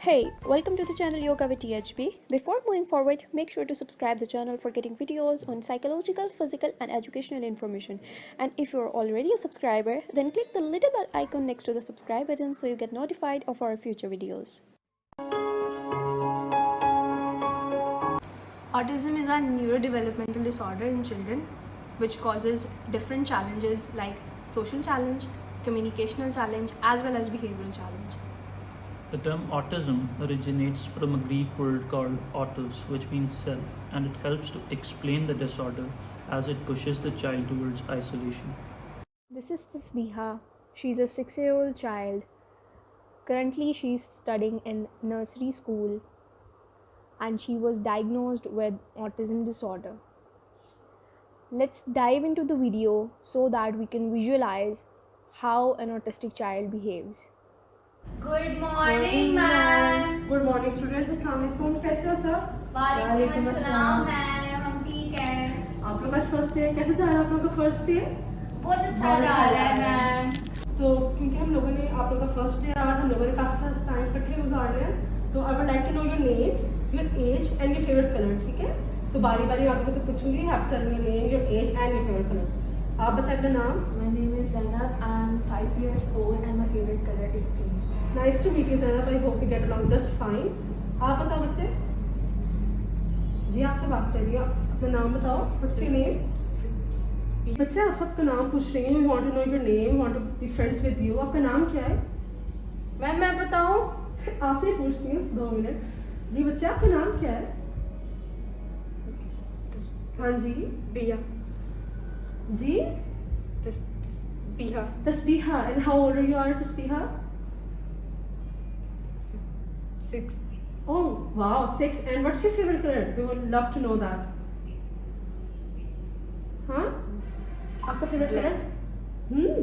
Hey, welcome to the channel Yoga with THB. Before moving forward, make sure to subscribe the channel for getting videos on psychological, physical and educational information. And if you're already a subscriber, then click the little bell icon next to the subscribe button so you get notified of our future videos. Autism is a neurodevelopmental disorder in children which causes different challenges like social challenge, communicational challenge as well as behavioral challenge. The term autism originates from a Greek word called autos, which means self, and it helps to explain the disorder as it pushes the child towards isolation. This is Tasbiha. She's a 6-year-old child. Currently, she's studying in nursery school and she was diagnosed with autism disorder. Let's dive into the video so that we can visualize how an autistic child behaves. Good morning ma'am. Good morning students, अस्सलाम वालेकुम। कैसे हो सब? वालेकुम अस्सलाम ma'am, हम ठीक हैं। आप लोग का फर्स्ट डे कैसे जा रहा है? आप लोग का फर्स्ट डे बहुत अच्छा जा रहा है मैम। तो क्योंकि हम लोगों ने आप लोग का फर्स्ट डे आज हम लोगों ने काफ़ी सारा टाइम इकट्ठे गुजारना है, तो I would like to know your names, your age and your favourite colour. ठीक है, तो बारी बारी आप लोगों से पूछूंगी। Have to tell me your name, your age and your favourite colour. आप बताएं अपना नाम। My name is Zainab. I'm 5 years old and my favorite color is green. Nice to meet you Zainab, I hope you get along just fine. आप बताओ बच्चे। जी आपसे बात कर रही हूँ, अपना नाम बताओ। What's your name? बच्चे आप सबका नाम पूछ रही हैं। We want to know your name, want to be friends with you. आपका नाम क्या है? मैम मैं बताऊँ? आपसे ही पूछती हूँ, 2 मिनट। जी बच्चे आपका नाम क्या है? हाँ जी Bia. जी Biha. Tasbiha. And how old are you are Tasbiha? 6. Oh wow, 6. And what's your favorite color? We would love to know that. हाँ? आपका favorite color?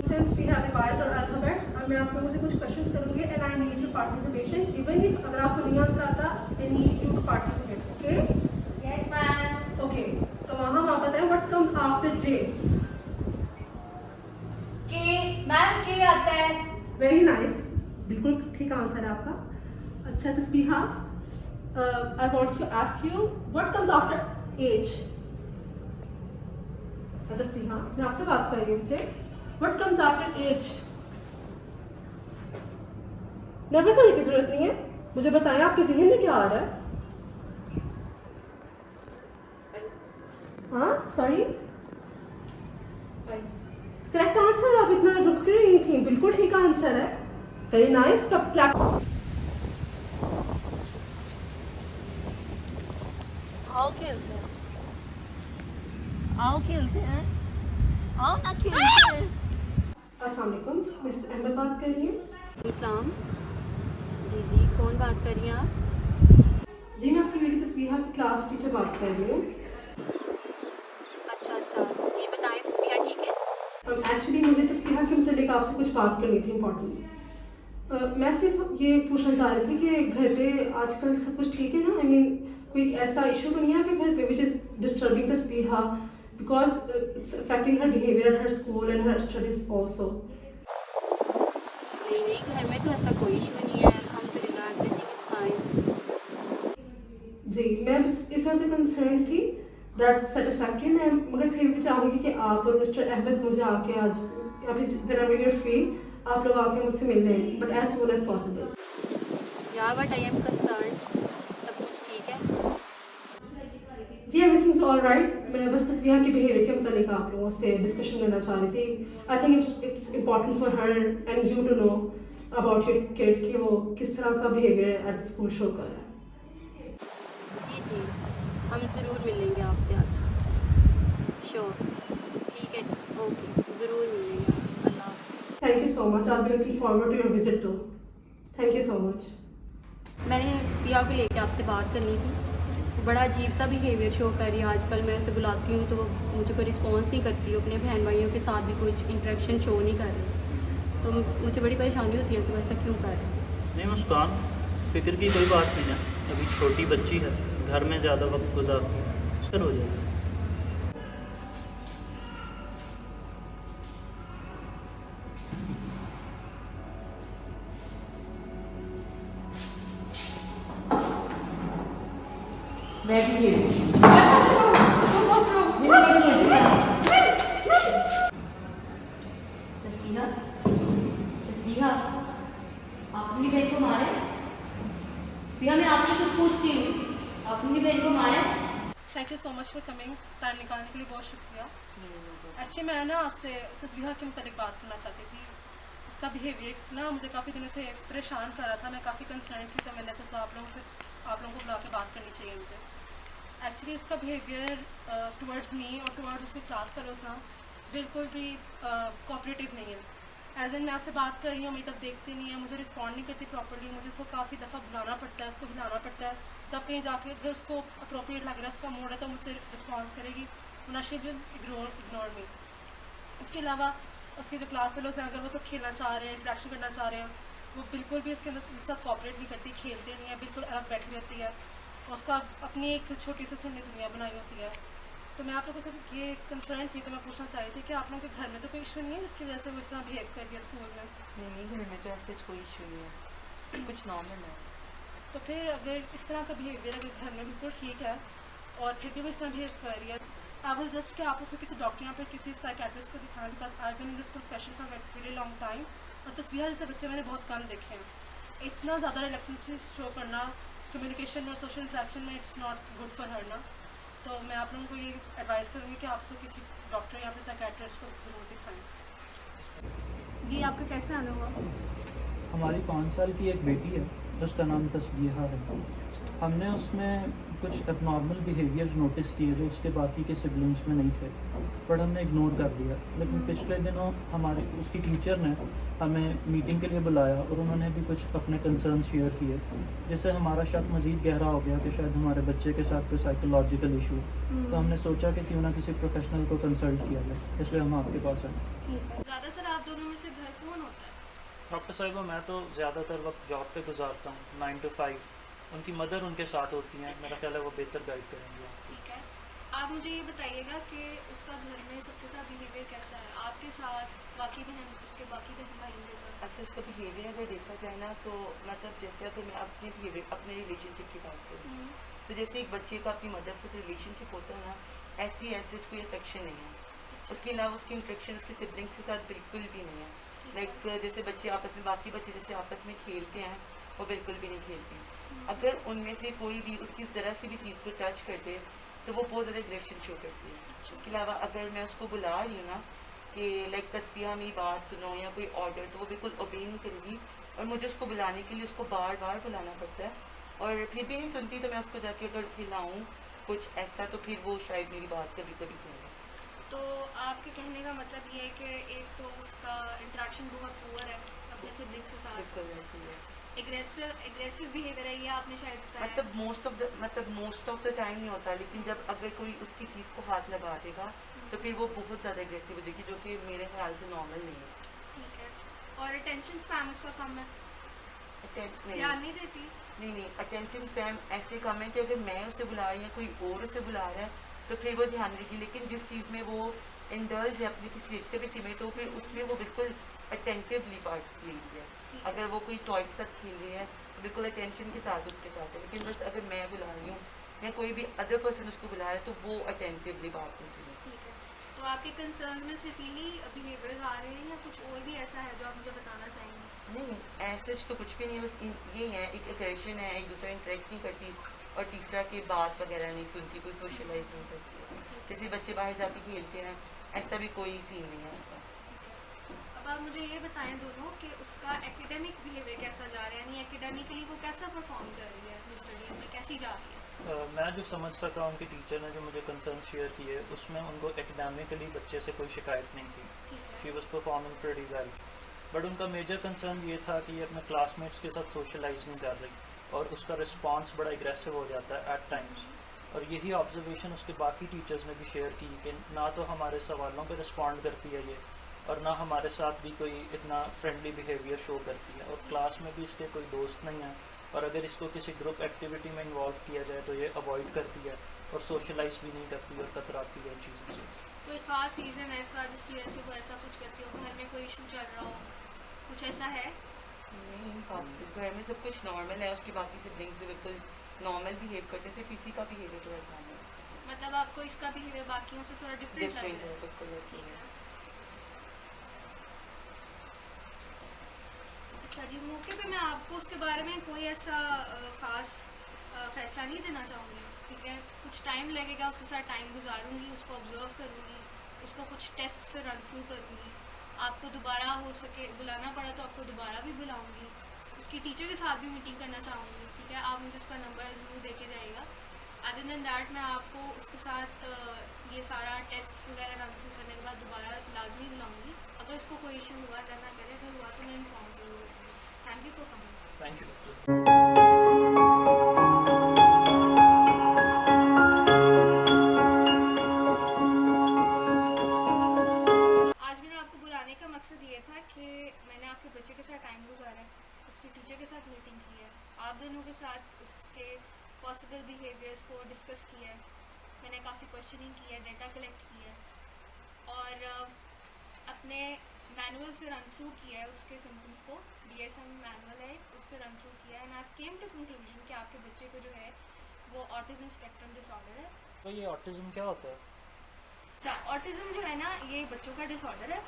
Since we have revised our alphabets, अब मैं आप लोगों से कुछ questions करूँगी and I need your participation. Even if अगर आपको नहीं आंसर आता, I need you to participate. Okay? Yes ma'am. Okay. तो वहाँ हम आप बताएं what comes after J? के मैम के आता है। Very nice. बिल्कुल ठीक आंसर है आपका। अच्छा Tasbiha, I want to ask you what comes after age? Tasbiha, मैं आपसे बात कर रही हूँ। मुझे what comes after age? Nervous होने की जरूरत नहीं है, मुझे बताएं आपके ज़हन में क्या आ रहा है? हाँ सॉरी, करेक्ट आंसर। आप इतना रुक क्यों रही थी? बिल्कुल ठीक आंसर है। Very nice. कब क्लैप। आओ खेलते हैं, आओ खेलते हैं, आओ ना खेलते हैं। अस्सलाम वालेकुम, मिसेस अहमद बात कर रही हैं। इस्लाम जी कौन बात कर रही हैं आप? जी मैं आपकी बेटी तस्बीहा की क्लास टीचर बात कर रही हूँ। अच्छा जी बताएं तस्बीहा ठीक है? एक्चुअली मुझे तस्बीहा के मुतालिक आपसे कुछ बात करनी थी इम्पोर्टेंट। मैं सिर्फ ये पूछना चाह रही थी कि घर पे आजकल सब कुछ ठीक है ना? आई मीन कोई ऐसा इशू तो नहीं है आपके घर पे which is disturbing Tasbiha because it's affecting her behaviour at her school and her studies also? नहीं घर में तो ऐसा कोई इशू नहीं है, अल्हम्दुलिल्लाह एवरीथिंग इज फाइन। जी मैं बस इस वजह से कंसर्न थी, दैट्स सेटिस्फैक्टरी। मैं मगर फिर भी चाहूँगी कि आप और मिस्टर अहमद मुझे आके आज या फिर व्हेनेवर यू आर फ्री आप लोग आके मुझसे मिल लें, but as soon as possible. या बट आई एम कंसर्न, सब कुछ ठीक है? जी एवरीथिंग इज ऑल राइट। मैं बस तस्बीहा की बिहेवियर के मुतालिक आप लोगों से डिस्कशन करना चाह रही थी। I think it's important for her and you to know about your kid कि वो किस तरह का बिहेवियर एट स्कूल शो कर रहा है। जी हम ज़रूर मिलेंगे आपसे आज। श्योर, ठीक है, ओके, ज़रूर मिलेंगे। Allah. Thank you so much. I be looking forward to your visit to. Thank you so much. मैंने तस्बीहा को लेकर आपसे बात करनी थी। बड़ा अजीब सा बिहेवियर शो कर रही है आजकल। मैं उसे बुलाती हूँ तो वो मुझे कोई रिस्पॉन्स नहीं करती, अपने बहन भाइयों के साथ भी कोई इंटरेक्शन शो नहीं कर रही, तो मुझे बड़ी परेशानी होती है कि वो ऐसा क्यों कर रहे हैं। नहीं मुस्कान, फिक्र की कोई बात नहीं है, अभी छोटी बच्ची है, घर में ज़्यादा वक्त गुजारती है, सर हो जाएगा। मैं भी खेलूँ। तस्बीहा, तस्बीहा, आपने अपनी बहन को मारा है? तस्बीहा, मैं आपसे कुछ पूछती हूँ, आपने अपनी बहन को मारा है? Thank you so much for coming, time निकालने के लिए बहुत शुक्रिया। एक्चुअली मैं ना आपसे तस्बीहा के मुतालिक बात करना चाहती थी। इसका बिहेवियर ना मुझे काफ़ी दिनों से परेशान कर रहा था, मैं काफ़ी कंसर्न थी, तो मैंने सोचा आप लोगों को बुला के बात करनी चाहिए मुझे। एक्चुअली इसका बिहेवियर टुवर्ड्स मी और टुवर्ड्स उसके क्लास फेलोज ना बिल्कुल भी कोऑपरेटिव नहीं है। एज एन मैं आपसे बात कर रही हूँ, मेरी तब देखती नहीं है, मुझे रिस्पॉन्ड नहीं करती प्रॉपर्ली, मुझे उसको काफ़ी दफ़ा बुलाना पड़ता है, उसको बुलाना पड़ता है, तब कहीं जाके अगर उसको अप्रोप्रिएट लग रहा है, उसका मूड है, तो मुझसे रिस्पॉन्स करेगी, वरना शी विल इग्नोर मी। इसके अलावा उसके जो क्लास फेलोज हैं, अगर वो सब खेलना चाह रहे हैं, इंट्रैक्शन करना चाह रहे हैं, वो बिल्कुल भी उसके अंदर सब कोऑपरेट नहीं करती, खेलते नहीं है, बिल्कुल अलग बैठी रहती है, उसका अपनी एक छोटी सी उसने दुनिया बनाई होती है। तो मैं आप लोगों से ये कंसर्न थी, तो मैं पूछना चाह रही थी कि आप लोगों के घर में तो कोई इशू नहीं है जिसकी वजह से वो इस तरह बिहेव कर दिया स्कूल में? नहीं, घर में तो ऐसे कोई इशू नहीं है, कुछ नॉर्मल है। तो फिर अगर इस तरह का बिहेवियर अगर घर में बिल्कुल ठीक है और फिर भी वो इस तरह बिहेव कर रही है, आई विल जस्ट कि आप उसको किसी डॉक्टर या फिर किसी साइकेट्रिस्ट को दिखाएं, because I been in this profession for very long time. और तस्वीर जैसे बच्चे मैंने बहुत कम देखे हैं। इतना ज़्यादा रिलेशनशिप शो करना कम्युनिकेशन और सोशल इंट्रैक्शन में it's not good for her ना। तो मैं आप लोगों को ये एडवाइस करूँगी कि आप उसको किसी डॉक्टर या फिर साइकेट्रिस्ट को ज़रूर दिखाएं। जी, आपका कैसे आना हुआ? हमारी 5 साल की एक बेटी है, उसका नाम तस्बीहा है। हमने उसमें कुछ एबनॉर्मल बिहेवियर्स नोटिस किए जो उसके बाकी के सिबलिंग्स में नहीं थे, बट हमने इग्नोर कर दिया। लेकिन पिछले दिनों उसकी टीचर ने हमें मीटिंग के लिए बुलाया और उन्होंने भी कुछ अपने कंसर्न शेयर किए, जिससे हमारा शक मज़ीद गहरा हो गया कि शायद हमारे बच्चे के साथ कोई साइकोलॉजिकल इशू। तो हमने सोचा कि क्यों ना किसी प्रोफेशनल को कंसल्ट किया जाए, इसलिए हम आपके पास आए। ज़्यादातर आप दोनों में से घर कौन होता है? डॉक्टर साहिबा, मैं तो ज़्यादातर वक्त जॉब पे गुजारता हूँ 9 to 5। उनकी मदर उनके साथ होती हैं, मेरा ख्याल है वो बेहतर गाइड करेंगे। ठीक है, आप मुझे ये बताइएगा कि उसका घर में सबके साथ बिहेवियर कैसा है, आपके साथ, बाकी बहन उसके बाकी बहन भाइयों के साथ? अच्छा, उसका बिहेवियर अगर देखा जाए ना, तो मतलब जैसे अगर मैं अपने रिलेशनशिप की बात करूँ, तो जैसे एक बच्चे का अपनी मदर से रिलेशनशिप होता है ना, ऐसे कोई अफेक्शन नहीं है। उसके अलावा उसकी इंट्रैक्शन उसके सिबलिंग्स के साथ बिल्कुल भी नहीं है। लाइक जैसे बच्चे आपस में, बाकी बच्चे जैसे आपस में खेलते हैं, वो बिल्कुल भी नहीं खेलती। अगर उनमें से कोई भी उसकी ज़रा सी भी चीज़ को टच कर दे तो वो बहुत ज़्यादा एग्रेशन शो करती है। इसके अलावा अगर मैं उसको बुला रही हूँ ना कि लाइक तस्बीहा मेरी बात सुनो या कोई ऑर्डर, तो वो बिल्कुल ओबे नहीं करेगी और मुझे उसको बुलाने के लिए उसको बार बार बुलाना पड़ता है, और फिर भी नहीं सुनती। तो मैं उसको जाके अगर खिलाऊँ कुछ ऐसा, तो फिर वो शायद मेरी बात कभी कभी सुने। तो आपके कहने का मतलब ये है कि एक तो उसका इंटरेक्शन बहुत पुअर है अपने सिबलिंग्स के साथ, बिल्कुल ऐसी है, एग्रेसिव बिहेवियर है, ये आपने शायद बताया। मतलब मोस्ट ऑफ द टाइम नहीं होता, लेकिन जब अगर कोई उसकी चीज़ को हाथ लगा देगा तो फिर वो बहुत ज़्यादा एग्रेसिव हो जाएगी, जो कि मेरे ख्याल से नॉर्मल नहीं है। ठीक है, और अटेंशन स्पैम उसका कम है, ध्यान नहीं देती? नहीं, अटेंशन स्पैम ऐसे कम है कि अगर मैं उसे बुला रही हूँ, कोई और उसे बुला रहा है, तो फिर वो ध्यान देगी। लेकिन जिस चीज़ में वो इंडल्ज है अपनी किसी एक्टिविटी में, तो फिर उसमें वो बिल्कुल अटेंटिवली पार्ट ले रही है। अगर वो कोई टॉय के साथ खेल रही है तो बिल्कुल अटेंशन के साथ उसके साथ है। लेकिन बस अगर मैं बुला रही हूँ या कोई भी अदर पर्सन उसको बुला रहा है, तो वो अटेंटिवली बात होती है। ठीक है, तो आपके कंसर्न्स में सिर्फ यही बिहेवियर्स आ रहे हैं या कुछ और भी ऐसा है जो आप मुझे बताना चाहेंगे? नहीं, ऐसे तो कुछ भी नहीं, बस ये है, एक एग्रेशन है, एक दूसरा इंटरेक्ट नहीं करती, और तीसरा की बात वगैरह नहीं सुनती, कोई सोशलाइज नहीं करती। जैसे बच्चे बाहर जाके खेलते हैं, ऐसा भी कोई सीन नहीं है उसका। अब आप मुझे ये बताएं दोनों कि उसका एकेडमिक बिहेवियर कैसा जा रहा है, यानी एकेडमिकली वो कैसा परफॉर्म कर रही है अपनी स्टडीज़ में, कैसी जा रही है? मैं जो समझ सका, उनकी टीचर ने जो मुझे कंसर्न शेयर किए, उसमें उनको एकेडमिकली बच्चे से कोई शिकायत नहीं थी। She was performing pretty well, but उनका मेजर कंसर्न ये था कि ये अपने क्लासमेट्स के साथ सोशलाइज नहीं कर रही और उसका रिस्पॉन्स बड़ा एग्रेसिव हो जाता है एट टाइम्स। और यही ऑब्जर्वेशन उसके बाकी टीचर्स ने भी शेयर की कि ना तो हमारे सवालों पे रिस्पॉन्ड करती है ये, और ना हमारे साथ भी कोई इतना फ्रेंडली बिहेवियर शो करती है, और क्लास में भी इसके कोई दोस्त नहीं है, और अगर इसको किसी ग्रुप एक्टिविटी में इन्वॉल्व किया जाए तो ये अवॉइड करती है और सोशलाइज भी नहीं करती और कतराती है इन चीज़ों से। कोई ख़ास रीज़न ऐसा जिसकी वजह से वो ऐसा कुछ करती हो, घर में कोई इशू चल रहा हो, कुछ ऐसा है? नहीं, घर में सब कुछ नॉर्मल है, उसकी बाकी सिबलिंग्स भी बिल्कुल नॉर्मल बिहेव करते, सिर्फ इसी का बिहेवियर जो है नॉर्मल, मतलब आपको इसका बिहेवियर बाकियों से थोड़ा डिफरेंट लग डिफरेंट रहा है है। बिल्कुल ऐसे ही है। अच्छा जी, मौके पे मैं आपको उसके बारे में कोई ऐसा ख़ास फैसला नहीं देना चाहूँगी, ठीक है। कुछ टाइम लगेगा, उसके साथ टाइम गुजारूंगी, उसको ऑब्जर्व करूँगी, उसको कुछ टेस्ट से रन थ्रू करूँगी। आपको दोबारा हो सके बुलाना पड़ा तो आपको दोबारा भी बुलाऊँगी। उसकी टीचर के साथ भी मीटिंग करना चाहूँगी, ठीक है। आप मुझे उसका नंबर ज़रूर दे के जाइएगा। अदर देन दैट मैं आपको उसके साथ ये सारा टेस्ट वगैरह रन थ्रू करने के बाद दोबारा लाजमी बुलाऊँगी। अगर उसको कोई इशू हुआ, अगर ना करे अगर हुआ तो मैं इन्फॉर्म ज़रूर करूँगी। Thank you for coming. Thank you doctor. आज मैंने आपको बुलाने का मकसद ये था कि मैंने आपके बच्चे के साथ टाइम गुजारा है, उसकी टीचर के साथ मीटिंग की है, आप दोनों के साथ उसके पॉसिबल बिहेवियर्स को डिस्कस किया है, मैंने काफ़ी क्वेश्चनिंग की है, डेटा कलेक्ट किया है और अपने मैनुअल से रन थ्रू किया है उसके सिम्टम्स को। DSM मैनुअल है, उससे रन थ्रू किया है and I came to conclusion कि आपके बच्चे को जो है वो ऑटिज्म स्पेक्ट्रम डिसऑर्डर है। तो ये ऑटिज्म क्या होता है? अच्छा, ऑटिज्म जो है ना, ये बच्चों का डिसऑर्डर है।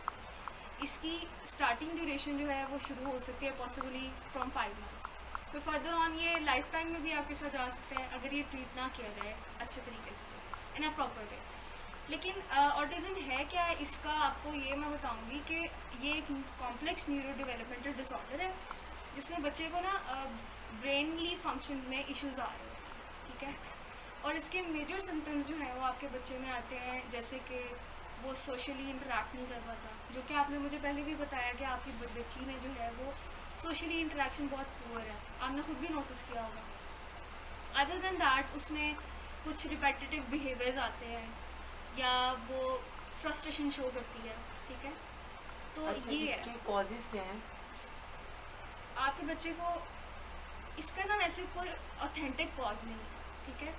इसकी स्टार्टिंग ड्यूरेशन जो है वो शुरू हो सकती है पॉसिबली फ्रॉम 5 मंथ्स, तो फर्दर ऑन ये लाइफ टाइम में भी आपके साथ जा सकते हैं अगर ये ट्रीट ना किया जाए अच्छे तरीके से इन अ प्रॉपर वे। लेकिन ऑटिज्म है क्या, इसका आपको ये मैं बताऊंगी कि ये एक कॉम्प्लेक्स न्यूरो डेवलपमेंटल डिसऑर्डर है जिसमें बच्चे को ना ब्रेनली फंक्शंस में इश्यूज आ रहे हैं, ठीक है। और इसके मेजर सिम्टम्स जो हैं वो आपके बच्चे में आते हैं, जैसे कि वो सोशली इंटरेक्ट नहीं कर पाता, जो कि आपने मुझे पहले भी बताया कि आपकी बच्ची में जो है वो सोशली इंटरेक्शन बहुत पुअर है, आपने खुद भी नोटिस किया होगा। अदर देन दैट उसमें कुछ रिपेटिटिव बिहेवियर्स आते हैं या वो फ्रस्ट्रेशन शो करती है, ठीक है। तो अच्छा, ये है इसके कॉजेज क्या हैं? आपके बच्चे को इसका ना वैसे कोई ऑथेंटिक कॉज नहीं है, ठीक है।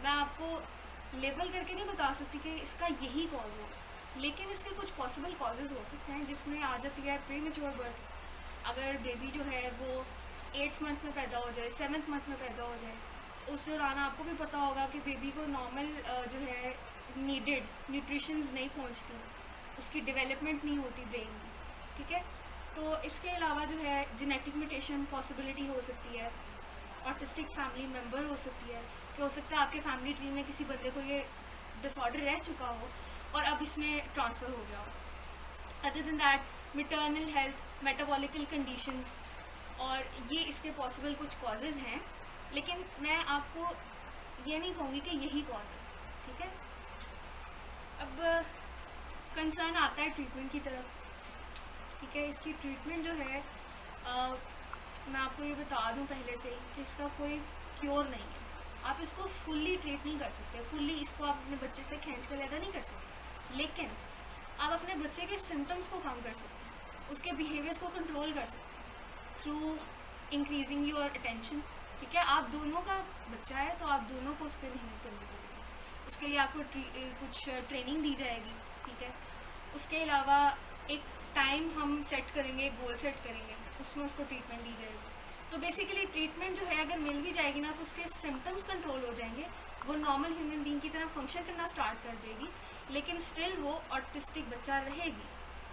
मैं आपको लेबल करके नहीं बता सकती कि इसका यही कॉज हो, लेकिन इसके कुछ पॉसिबल कॉजेज़ हो सकते हैं जिसमें आ जाती है प्रीमेच्योर बर्थ। अगर बेबी जो है वो 8th मंथ में पैदा हो जाए, 7th मंथ में पैदा हो जाए, उस दौरान आपको भी पता होगा कि बेबी को नॉर्मल जो है नीडेड न्यूट्रिशंस नहीं पहुंचती, उसकी डेवलपमेंट नहीं होती ब्रेन की, ठीक है। तो इसके अलावा जो है जेनेटिक म्यूटेशन पॉसिबिलिटी हो सकती है, ऑटिस्टिक फैमिली मेम्बर हो सकती है कि हो सकता है आपके फैमिली ट्री में किसी बंदे को ये डिसऑर्डर रह चुका हो और अब इसमें ट्रांसफ़र हो गया हो। Other than that maternal health, metabolical conditions, और ये इसके पॉसिबल कुछ कॉजेज़ हैं, लेकिन मैं आपको ये नहीं कहूँगी कि यही कॉज है, ठीक है। अब कंसर्न आता है ट्रीटमेंट की तरफ, ठीक है। इसकी ट्रीटमेंट जो है मैं आपको ये बता दूं पहले से ही कि इसका कोई क्योर नहीं है। आप इसको फुल्ली ट्रीट नहीं कर सकते, फुल्ली इसको आप अपने बच्चे से खींच कर पैदा नहीं कर सकते, लेकिन आप अपने बच्चे के सिम्टम्स को कम कर सकते हैं, उसके बिहेवियर्स को कंट्रोल कर सकते हैं थ्रू इंक्रीजिंग योर अटेंशन, ठीक है। आप दोनों का बच्चा है तो आप दोनों को उस पर मेहनत करनी पड़ेगी, उसके लिए आपको कुछ ट्रेनिंग दी जाएगी, ठीक है। उसके अलावा एक टाइम हम सेट करेंगे, गोल सेट करेंगे, उसमें उसको ट्रीटमेंट दी जाएगी। तो बेसिकली ट्रीटमेंट जो है अगर मिल भी जाएगी ना तो उसके सिम्टम्स कंट्रोल हो जाएंगे, वो नॉर्मल ह्यूमन बीइंग की तरह फंक्शन करना स्टार्ट कर देगी, लेकिन स्टिल वो ऑटिस्टिक बच्चा रहेगी,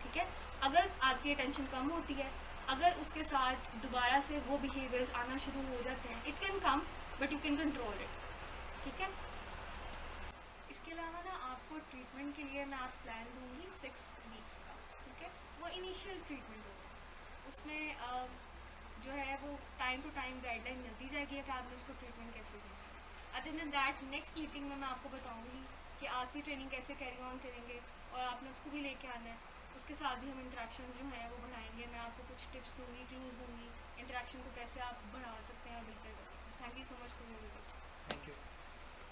ठीक है। अगर आपकी अटेंशन कम होती है, अगर उसके साथ दोबारा से वो बिहेवियर्स आना शुरू हो जाते हैं, it can come but you can control it, ठीक है। इसके अलावा ना आपको ट्रीटमेंट के लिए मैं आप प्लान दूंगी 6 वीक्स का, ठीक है। वो इनिशियल ट्रीटमेंट होगा, उसमें जो है वो टाइम टू टाइम गाइडलाइन मिलती जाएगी कि आपने उसको ट्रीटमेंट कैसे देना है। Other than that next meeting में मैं आपको बताऊंगी कि आपकी ट्रेनिंग कैसे कैरी ऑन करेंगे और आपने उसको भी लेके आना है, उसके साथ भी हम इंटरेक्शंस जो हैं वो बढ़ाएंगे। मैं आपको कुछ टिप्स दूंगी, क्लूज दूंगी, इंटरेक्शन को कैसे आप बढ़ा सकते हैं और बेहतर कर सकते हैं। Thank you so much for your visit. Thank you.